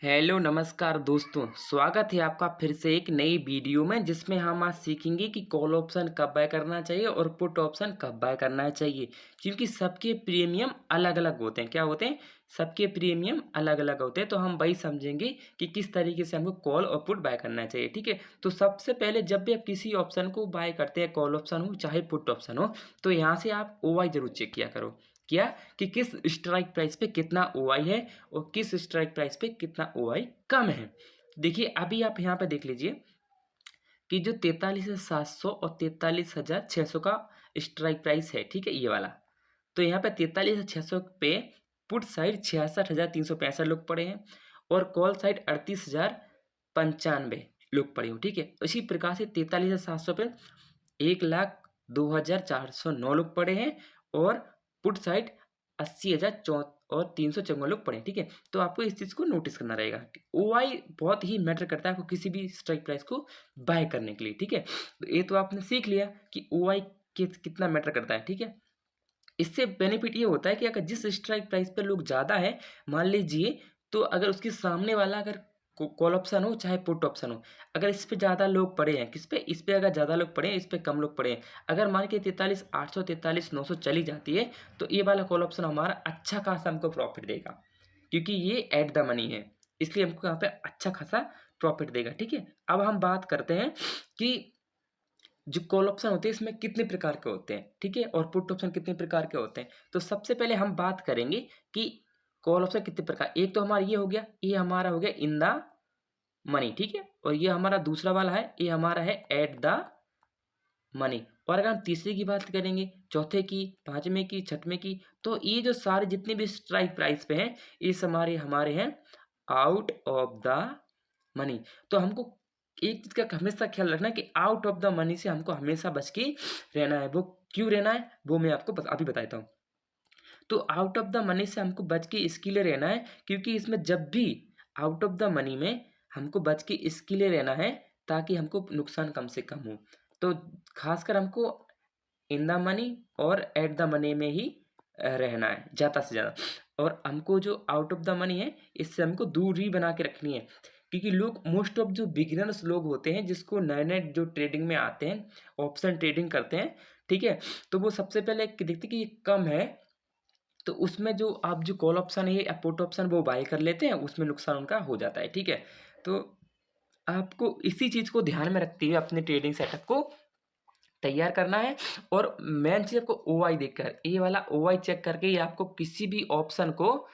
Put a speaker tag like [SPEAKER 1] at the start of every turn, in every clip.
[SPEAKER 1] Hello नमस्कार दोस्तों, स्वागत है आपका फिर से एक नई वीडियो में जिसमें हम आज सीखेंगे कि कॉल ऑप्शन कब बाय करना चाहिए और पुट ऑप्शन कब बाय करना चाहिए। क्योंकि सबके प्रीमियम अलग अलग होते हैं। क्या होते हैं? सबके प्रीमियम अलग अलग होते हैं। तो हम वही समझेंगे कि किस तरीके से हमको कॉल और पुट बाय करना चाहिए। ठीक है, तो सबसे पहले जब भी आप किसी ऑप्शन को बाय करते हैं, कॉल ऑप्शन हो चाहे पुट ऑप्शन हो, तो यहाँ से आप OI जरूर चेक किया करो। क्या कि किस स्ट्राइक प्राइस पे कितना OI है और किस स्ट्राइक प्राइस पे कितना OI कम है। देखिए अभी आप यहाँ पे देख लीजिए कि जो 43,700 और 43,600 का स्ट्राइक प्राइस है, ठीक है, ये वाला। तो यहाँ पे 43,600 पे पुट साइड 66,365 लोग पड़े हैं और कॉल साइड 38,095 लोग पड़े हो। ठीक है, इसी प्रकार से 43,700 पे 1,02,409 लोग पड़े हैं और पुट साइड 80,000 और 354 लोग पड़े हैं। ठीक है, तो आपको इस चीज़ को नोटिस करना रहेगा। OI बहुत ही मैटर करता है आपको किसी भी स्ट्राइक प्राइस को बाय करने के लिए। ठीक है, तो ये तो आपने सीख लिया कि OI कितना मैटर करता है। ठीक है, इससे बेनिफिट ये होता है कि अगर जिस स्ट्राइक प्राइस पे लोग ज़्यादा है, मान लीजिए, तो अगर उसके सामने वाला अगर कॉल ऑप्शन हो चाहे पुट ऑप्शन हो, अगर इस पे ज़्यादा लोग पड़े हैं, किस पे? इस पे अगर ज़्यादा लोग पड़े हैं, इस पे कम लोग पड़े हैं, अगर मान के 43,800 43,900 चली जाती है, तो ये वाला कॉल ऑप्शन हमारा अच्छा खासा हमको प्रॉफिट देगा, क्योंकि ये एट द मनी है, इसलिए हमको यहाँ पे अच्छा खासा प्रॉफिट देगा। ठीक है, अब हम बात करते हैं कि जो कॉल ऑप्शन होते हैं इसमें कितने प्रकार के होते हैं। ठीक है, और पुट ऑप्शन कितने प्रकार के होते हैं। तो सबसे पहले हम बात करेंगे कि कॉल ऑप्शन कितने प्रकार। एक तो हमारा ये हो गया, ये हमारा हो गया इन द मनी। ठीक है, और ये हमारा दूसरा वाला है, ये हमारा है एट द मनी। और अगर हम तीसरे की बात करेंगे, चौथे की, पांचवें की, छठवें की, तो ये जो सारे जितने भी स्ट्राइक प्राइस पे हैं, ये हमारे हमारे हैं आउट ऑफ द मनी। तो हमको एक चीज़ का हमेशा ख्याल रखना है कि आउट ऑफ द मनी से हमको हमेशा बच के रहना है। वो क्यों रहना है वो मैं आपको अभी बताता हूँ। तो आउट ऑफ द मनी से हमको बच के इसके लिए रहना है, क्योंकि इसमें जब भी आउट ऑफ द मनी में हमको बच के इसके लिए रहना है ताकि हमको नुकसान कम से कम हो। तो खासकर हमको इन द मनी और एट द मनी में ही रहना है ज़्यादा से ज़्यादा। और हमको जो आउट ऑफ द मनी है इससे हमको दूरी बना के रखनी है, क्योंकि लोग मोस्ट ऑफ जो बिगिनर्स लोग होते हैं जिसको नए नए जो ट्रेडिंग में आते हैं, ऑप्शन ट्रेडिंग करते हैं, ठीक है, तो वो सबसे पहले देखते हैं कि ये कम है, तो उसमें जो आप जो कॉल ऑप्शन है या पुट ऑप्शन वो बाय कर लेते हैं, उसमें नुकसान उनका हो जाता है। ठीक है, तो आपको इसी चीज़ को ध्यान में रखते हुए अपने ट्रेडिंग सेटअप को तैयार करना है। और मेन चीज़ आपको OI देखकर, ये वाला OI चेक करके ही आपको किसी भी ऑप्शन को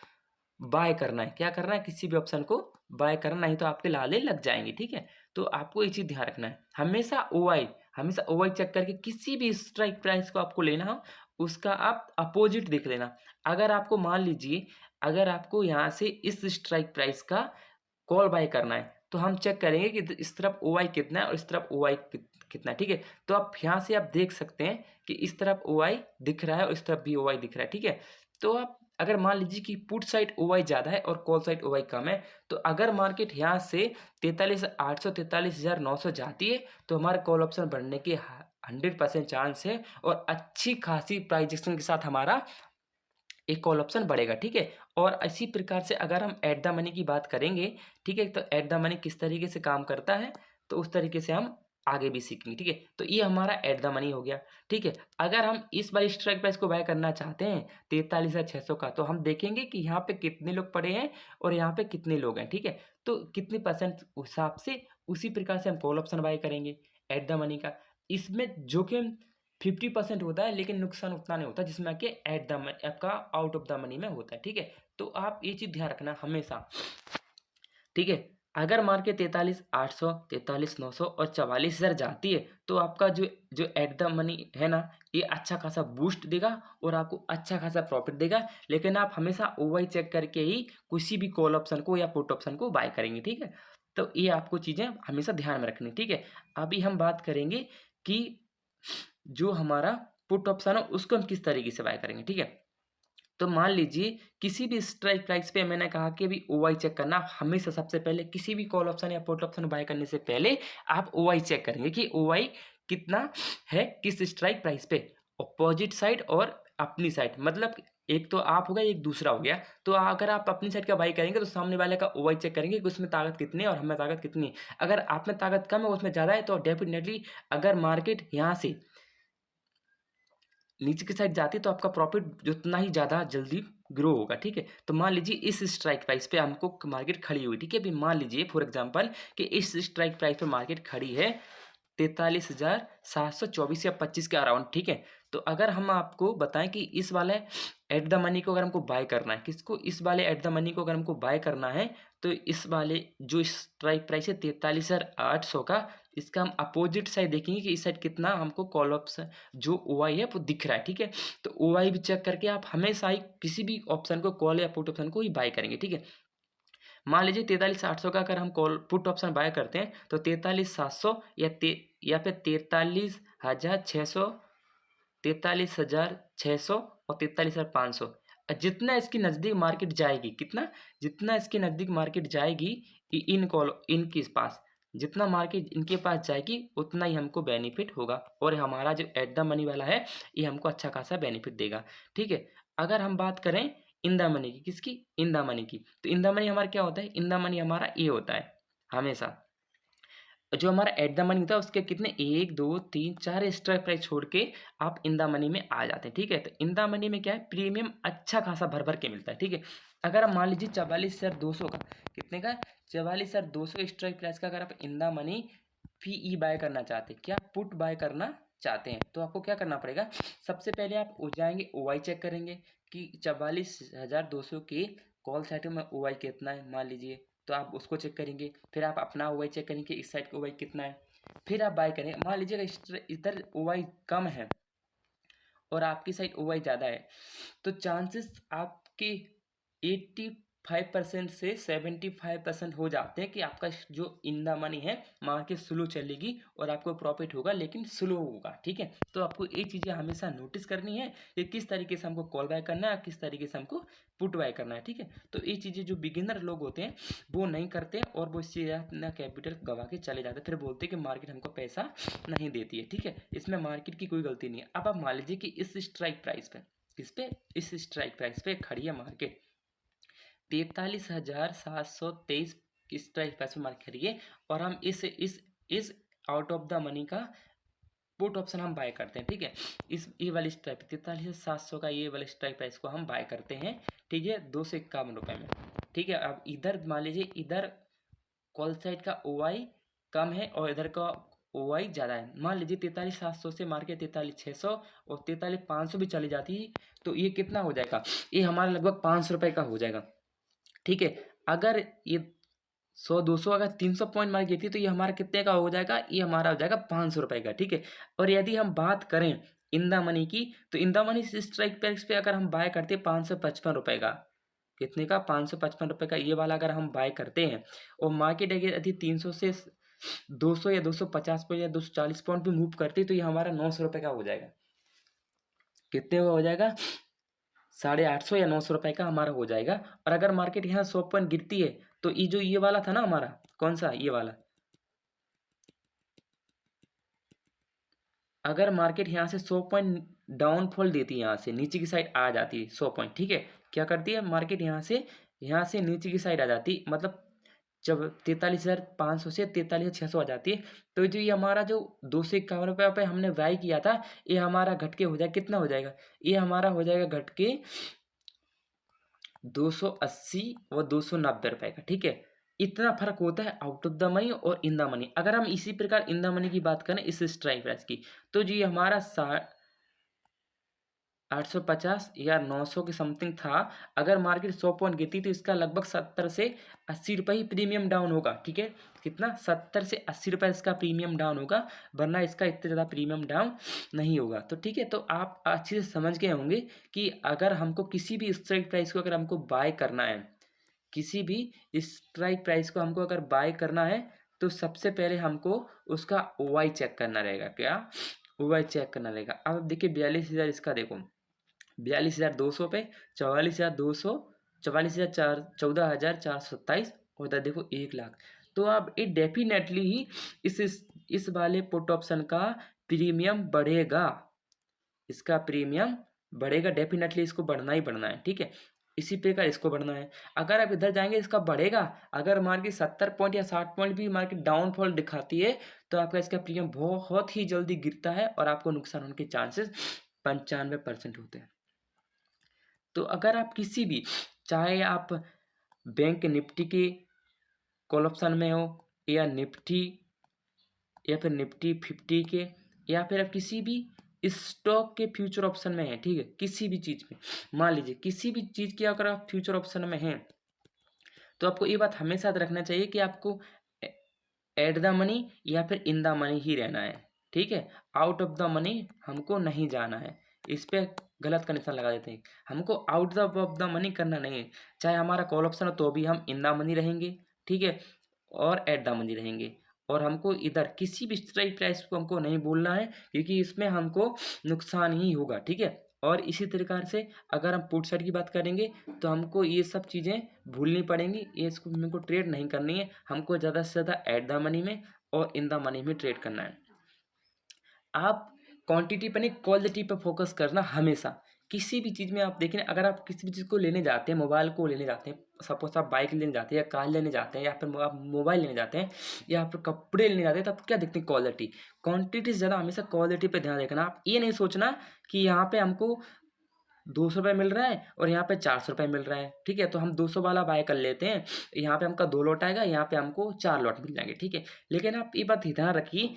[SPEAKER 1] बाय करना है। क्या करना है? किसी भी ऑप्शन को बाय करना, नहीं तो आपके लाले लग जाएंगे। ठीक है, तो आपको ये चीज़ ध्यान रखना है, हमेशा OI चेक करके किसी भी स्ट्राइक प्राइस को आपको लेना हो, उसका आप अपोजिट देख लेना। अगर आपको मान लीजिए, अगर आपको यहाँ से इस स्ट्राइक प्राइस का कॉल बाय करना है, तो हम चेक करेंगे कि इस तरफ OI कितना है और इस तरफ OI कितना है। ठीक है, तो आप यहाँ से आप देख सकते हैं कि इस तरफ OI दिख रहा है और इस तरफ भी OI दिख रहा है। ठीक है, तो आप अगर मान लीजिए कि पुट साइड OI ज़्यादा है और कॉल साइड OI कम है, तो अगर मार्केट यहाँ से 43,800 43,900 जाती है, तो हमारे कॉल ऑप्शन बढ़ने के 100% चांस है और अच्छी खासी प्राइजेक्शन के साथ हमारा एक कॉल ऑप्शन बढ़ेगा। ठीक है, और इसी प्रकार से अगर हम एट द मनी की बात करेंगे, ठीक है, तो एट द मनी किस तरीके से काम करता है, तो उस तरीके से हम आगे भी सीखेंगे। ठीक है, तो ये हमारा एट द मनी हो गया। ठीक है, अगर हम इस वाली स्ट्राइक प्राइस को बाय करना चाहते हैं 43,600 का, तो हम देखेंगे कि यहाँ पे कितने लोग पड़े हैं और यहाँ पे कितने लोग हैं। ठीक है, तो कितने परसेंट हिसाब से उसी प्रकार से हम कॉल ऑप्शन बाय करेंगे एट द मनी का। इसमें जोखिम 50% होता है, लेकिन नुकसान उतना नहीं होता जिसमें कि एट द मनी आपका आउट ऑफ द मनी में होता है। ठीक है, तो आप ये चीज़ ध्यान रखना हमेशा। ठीक है, अगर मार्केट 43,800 43,900 और 44,000 जाती है, तो आपका जो जो एट द मनी है ना, ये अच्छा खासा बूस्ट देगा और आपको अच्छा खासा प्रॉफिट देगा। लेकिन आप हमेशा OI चेक करके ही किसी भी कॉल ऑप्शन को या पुट ऑप्शन को बाय करेंगे। ठीक है, तो ये आपको चीज़ें हमेशा ध्यान में रखनी। ठीक है, अभी हम बात करेंगे कि जो हमारा पुट ऑप्शन है उसको हम किस तरीके से बाय करेंगे। ठीक है, तो मान लीजिए किसी भी स्ट्राइक प्राइस पे मैंने कहा कि अभी OI चेक करना हमेशा। सबसे पहले किसी भी कॉल ऑप्शन या पुट ऑप्शन बाय करने से पहले आप OI चेक करेंगे कि OI कितना है किस स्ट्राइक प्राइस पे, अपोजिट साइड और अपनी साइड, मतलब एक तो आप हो गया, एक दूसरा हो गया। तो अगर आप अपनी साइड का बाई करेंगे तो सामने वाले का ओवाई चेक करेंगे कि उसमें ताकत कितनी है और हमें ताकत कितनी है। अगर आप में ताकत कम है, उसमें ज़्यादा है, तो डेफिनेटली अगर मार्केट यहाँ से नीचे की साइड जाती है तो आपका प्रॉफिट उतना ही ज़्यादा जल्दी ग्रो होगा, ठीक है। तो मान लीजिए इस स्ट्राइक प्राइस पे हमको मार्केट खड़ी हुई, ठीक है। अभी मान लीजिए फॉर एग्जांपल कि इस स्ट्राइक प्राइस पे मार्केट खड़ी है 43,724 या 25 के अराउंड, ठीक है। तो अगर हम आपको बताएं कि इस वाले एट द मनी को अगर हमको बाय करना है, किसको, इस वाले एट द मनी को अगर हमको बाय करना है, तो इस वाले जो स्ट्राइक प्राइस है 43,800 का, इसका हम अपोजिट साइड देखेंगे कि इस साइड कितना हमको कॉल ऑप्शन जो ओआई है वो दिख रहा है, ठीक है। तो ओआई भी चेक करके आप हमेशा ही किसी भी ऑप्शन को, कॉल या पुट ऑप्शन को ही बाय करेंगे, ठीक है। मान लीजिए 43,800 का अगर हम कॉल पुट ऑप्शन बाय करते हैं तो 43,700 या फिर 43,600, 43,600 और 43,500। जितना इसकी नज़दीक मार्केट जाएगी, कितना, जितना इसके नज़दीक मार्केट जाएगी इनके पास, जितना मार्केट इनके पास जाएगी उतना ही हमको बेनिफिट होगा और हमारा जो एट द मनी वाला है ये हमको अच्छा खासा बेनिफिट देगा, ठीक है। अगर हम बात करें इन द मनी की, किसकी, इन द मनी की, तो इन द मनी हमारा क्या होता है, इन द मनी हमारा ये होता है हमेशा, जो हमारा एट द मनी था उसके कितने, 1 2 3 4 स्ट्राइक प्राइस छोड़ के आप इन द मनी में आ जाते हैं, ठीक है। तो इन द मनी में क्या है, प्रीमियम अच्छा खासा भर भर के मिलता है, ठीक है। अगर आप मान लीजिए 44,200 का, कितने का, 44,200 स्ट्राइक प्राइस का अगर आप in the money PE buy करना चाहते हैं, क्या पुट बाय करना चाहते हैं, तो आपको क्या करना पड़ेगा, सबसे पहले आप हो जाएंगे ओवाई चेक करेंगे कि 44,200 के कॉल साइड में ओवाई कितना है, मान लीजिए, तो आप उसको चेक करेंगे। फिर आप अपना ओवाई चेक करेंगे इस साइड का ओवाई कितना है, फिर आप बाय करेंगे। मान लीजिएगा इधर ओवाई कम है और आपकी साइड ओवाई ज़्यादा है, तो चांसेस आपके 85% से 75% हो जाते हैं कि आपका जो इन द मनी है मार्केट स्लो चलेगी और आपको प्रॉफिट होगा, लेकिन स्लो होगा, ठीक है। तो आपको ये चीज़ें हमेशा नोटिस करनी है कि किस तरीके से हमको कॉल बाय करना है, किस तरीके से हमको पुट बाय करना है, ठीक है। तो ये चीज़ें जो बिगिनर लोग होते हैं वो नहीं करते और वो इससे अपना कैपिटल गवा के चले जाते हैं, फिर बोलते हैं कि मार्केट हमको पैसा नहीं देती है, ठीक है। इसमें मार्केट की कोई गलती नहीं है। अब आप मान लीजिए कि इस स्ट्राइक प्राइस पे, किस पे, इस स्ट्राइक प्राइस पे खड़ी है मार्केट 43,723 स्ट्राइक प्राइस पे मार्केट खड़ी है और हम इस आउट ऑफ द मनी का पुट ऑप्शन हम बाय करते हैं, ठीक है। इस ये वाली स्ट्राइक 43,700 का ये वाले स्ट्राइक प्राइस को हम बाय करते हैं, ठीक है, 251 में, ठीक है। अब इधर मान लीजिए इधर कॉल साइड का ओवाई कम है और इधर का ओवाई ज़्यादा है। मान लीजिए 43,700 से मार के 43,600 और 43,500 भी चली जाती है, तो ये कितना हो जाएगा, ये हमारा लगभग 500 रुपये का हो जाएगा, ठीक है। अगर ये 100 200 अगर 300 पॉइंट मार गई थी तो ये हमारा कितने का हो जाएगा, ये हमारा हो जाएगा 500 रुपये का, ठीक है। और यदि हम बात करें इन द मनी की, तो इन द मनी स्ट्राइक प्राइस पे अगर हम बाय करते 555 रुपये का, कितने का, 555 रुपये का ये वाला अगर हम बाय करते हैं और मार्केट अगर यदि 300 से 200 या 250 पॉइंट या 240 पॉइंट भी मूव करती है तो ये हमारा 900 रुपये का हो जाएगा, कितने का हो जाएगा, 850 या 900 रुपये का हमारा हो जाएगा। और अगर मार्केट यहाँ 100 पॉइंट गिरती है तो ये जो ये वाला था ना हमारा, कौन सा, ये वाला, अगर मार्केट यहाँ से 100 पॉइंट डाउनफॉल देती है, यहाँ से नीचे की साइड आ जाती है 100 पॉइंट, ठीक है, क्या करती है मार्केट यहाँ से नीचे की साइड आ जाती, मतलब जब 43,500 से 43,600 आ जाती है, तो जो ये हमारा जो 251 रुपये पे हमने बाय किया था, ये हमारा घट के हो जाएगा, कितना हो जाएगा, ये हमारा हो जाएगा घट के 280 और 290 रुपये का, ठीक है। इतना फर्क होता है आउट ऑफ द मनी और इन द मनी। अगर हम इसी प्रकार इन द मनी की बात करें इस स्ट्राइक प्राइस की, तो जी हमारा 850 या 900 के समथिंग था। अगर मार्केट 100 पॉइंट गिरती तो इसका लगभग 70 से 80 रुपये ही प्रीमियम डाउन होगा, ठीक है। कितना, 70 से 80 रुपये इसका प्रीमियम डाउन होगा, वरना इसका इतना ज़्यादा प्रीमियम डाउन नहीं होगा, तो ठीक है। तो आप अच्छे से समझ गए होंगे कि अगर हमको किसी भी स्ट्राइक प्राइस को अगर हमको बाय करना है, किसी भी स्ट्राइक प्राइस को हमको अगर बाय करना है, तो सबसे पहले हमको उसका ओवाई चेक करना रहेगा, क्या, ओवाई चेक करना रहेगा। अब देखिए 42,000 इसका देखो, 42,200 पे 44,200, 44,400, 14,427 और इधर देखो 1,00,000। तो अब ये डेफिनेटली ही इस वाले पुट ऑप्शन का प्रीमियम बढ़ेगा, इसका प्रीमियम बढ़ेगा डेफ़िनेटली, इसको बढ़ना ही बढ़ना है, ठीक है? इसी प्रकार इसको बढ़ना है। अगर आप इधर जाएँगे इसका बढ़ेगा, अगर मार्केट 70 पॉइंट या 60 पॉइंट भी मार्केट डाउनफॉल दिखाती है, तो आपका इसका प्रीमियम बहुत ही जल्दी गिरता है और आपको नुकसान होने के चांसेस 95% होते हैं। तो अगर आप किसी भी, चाहे आप बैंक निफ्टी के कॉल ऑप्शन में हो या निफ्टी या फिर निफ्टी 50 के, या फिर आप किसी भी स्टॉक के फ्यूचर ऑप्शन में हैं, ठीक है? किसी भी चीज़ में, मान लीजिए किसी भी चीज़ के अगर आप फ्यूचर ऑप्शन में हैं, तो आपको ये बात हमेशा याद रखना चाहिए कि आपको ए एट द मनी या फिर इन द मनी ही रहना है, ठीक है? आउट ऑफ द मनी हमको नहीं जाना है। इस पे गलत का निशान लगा देते हैं। हमको out the of the money करना नहीं है। चाहे हमारा कॉल ऑप्शन हो तो भी हम इन द मनी रहेंगे, ठीक है? और एट द मनी रहेंगे। और हमको इधर किसी भी स्ट्राइक प्राइस को हमको नहीं बोलना है, क्योंकि इसमें हमको नुकसान ही होगा, ठीक है? और इसी प्रकार से अगर हम पुट साइड की बात करेंगे, तो हमको ये सब चीज़ें भूलनी पड़ेंगी। ये इसको मेरे को ट्रेड नहीं करनी है। हमको ज़्यादा से ज़्यादा एट द मनी में और इन द मनी में ट्रेड करना है। आप क्वांटिटी पे नहीं, क्वालिटी पे फोकस करना हमेशा। किसी भी चीज़ में आप देखें, अगर आप किसी भी चीज़ को लेने जाते हैं, मोबाइल को लेने जाते हैं, सपोज़ आप बाइक लेने जाते हैं या कार लेने जाते हैं या फिर आप मोबाइल लेने जाते हैं या फिर कपड़े लेने जाते हैं, तो आप क्या देखते हैं? क्वालिटी। क्वांटिटी से ज़्यादा हमेशा क्वालिटी पे ध्यान रखना। आप ये नहीं सोचना कि यहाँ पे हमको ₹200 मिल रहा है और यहाँ पे ₹400 मिल रहा है, ठीक है? तो हम 200 वाला बाय कर लेते हैं, यहाँ पे हमका 2 लॉट आएगा, यहाँ पे हमको 4 लॉट मिल जाएँगे, ठीक है? लेकिन आप ये बात ध्यान रखिए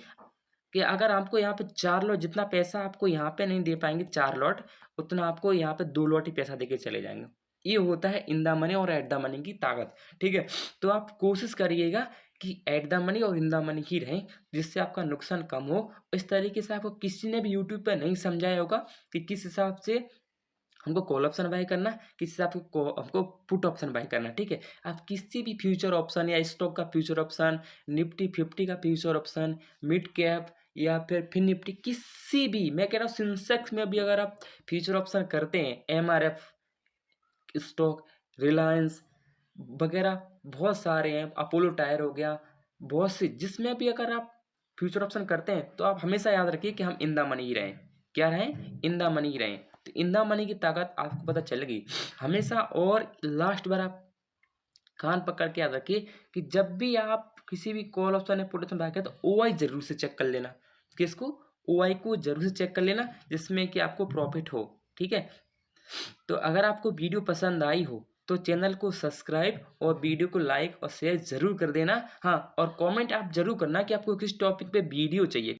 [SPEAKER 1] कि अगर आपको यहाँ पे 4 लॉट, जितना पैसा आपको यहाँ पे नहीं दे पाएँगे 4 लॉट, उतना आपको यहाँ पे 2 लॉट ही पैसा देके चले जाएँगे। ये होता है इन द मनी और एट द मनी की ताकत, ठीक है? तो आप कोशिश करिएगा कि एट द मनी और इन द मनी ही रहें, जिससे आपका नुकसान कम हो। इस तरीके से आपको किसी ने भी यूट्यूब पे नहीं समझाया होगा कि किस हिसाब से हमको कॉल ऑप्शन बाय करना है, किस हिसाब से हमको पुट ऑप्शन बाय करना है, ठीक है? आप किसी भी फ्यूचर ऑप्शन या स्टॉक का फ्यूचर ऑप्शन, निफ्टी 50 का फ्यूचर ऑप्शन, मिड कैप या फिर निफ्टी, किसी भी, मैं कह रहा हूँ सेंसेक्स में भी अगर आप फ्यूचर ऑप्शन करते हैं, एमआरएफ स्टॉक, रिलायंस वगैरह बहुत सारे हैं, अपोलो टायर हो गया, बहुत से, जिसमें भी अगर आप फ्यूचर ऑप्शन करते हैं, तो आप हमेशा याद रखिए कि हम इन द मनी ही रहें। क्या रहें? इन द मनी ही रहें। तो इन द मनी की ताकत आपको पता चलेगी हमेशा। और लास्ट बार आप कान पकड़ के याद रखिए कि जब भी आप किसी भी कॉल ऑप्शन या पुट ऑप्शन बाय करें, तो ओआई ज़रूर से चेक कर लेना। किसको? ओआई को ज़रूर से चेक कर लेना, जिसमें कि आपको प्रॉफ़िट हो, ठीक है? तो अगर आपको वीडियो पसंद आई हो, तो चैनल को सब्सक्राइब और वीडियो को लाइक और शेयर ज़रूर कर देना। हाँ, और कमेंट आप ज़रूर करना कि आपको किस टॉपिक पे वीडियो चाहिए।